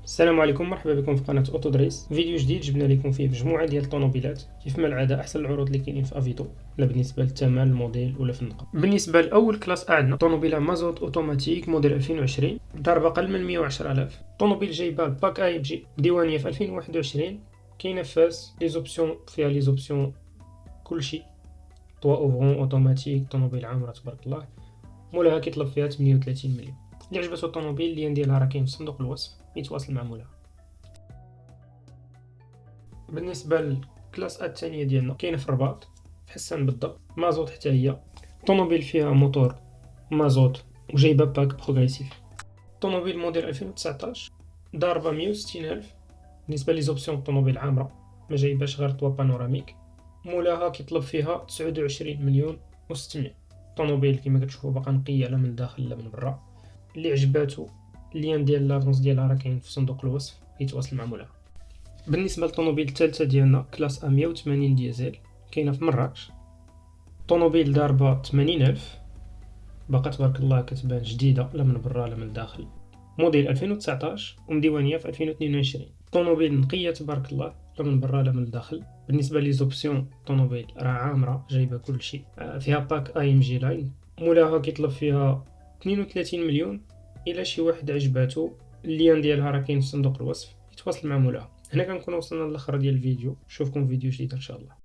السلام عليكم، مرحبا بكم في قناة اوتو دريس. فيديو جديد جبنا لكم فيه مجموعة ديال الطوموبيلات كيف ما العادة احسن العروض اللي كاينين في افيتو، لا بالنسبة للثمن الموديل ولا في النقاء. بالنسبة لاول كلاس عندنا طوموبيلة مازوت اوتوماتيك موديل 2020 ضربة اقل من 110,000. طوموبيل جايبة باك اي ام جي ديوانية في 2021، كاينة فاس لي زوبسيون، فيها لي زوبسيون كلشي، طوا اوفرون اوتوماتيك، طوموبيل عامرة تبارك الله. مولاها كيطلب فيها 38 مليون. اللي عجبتو الطوموبيل اللين ديالها راه كاين في صندوق الوصف، يتواصل مع مولاها. بالنسبه للكلاس ا الثانيه ديالنا كاينه في الرباط في حسان بالضبط، مازوت حتى هي. الطوموبيل فيها موتور مازوت وجايبه باك بروغريسيف. الطوموبيل موديل 2019 ضاربه 160 الف. بالنسبه لي زوبسيون الطوموبيل عامره، ما جايباش غير طوا بانوراميك. مولاها كيطلب فيها 29 مليون و600. الطوموبيل كما كتشوفوا باقا نقيه لا من الداخل لا من برا. اللي عجباتو اللين ديال لافونس ديالها راه كاين في صندوق الوصف، يتواصل مع مولاها. بالنسبه للطوموبيل الثالثه ديالنا كلاس ا 180 ديزل، كاينه في مراكش. طوموبيل ضاربه 80 الف، باقا تبارك الله كتبان جديده لا من برا لا من الداخل. موديل 2019 ومديوانيه في 2022. طوموبيل نقيه تبارك الله لا من برا لا من الداخل. بالنسبه لي زوبسيون الطوموبيل راه عامره جايبه كلشي، فيها باك اي ام جي لاين. مولاها كيطلب فيها 32 مليون. الى شي واحد عجباتو اللين ديالها راه كاين في صندوق الوصف، يتواصل مع مولاها. هنا كنكون وصلنا للاخر ديال الفيديو، نشوفكم في فيديو جديد ان شاء الله.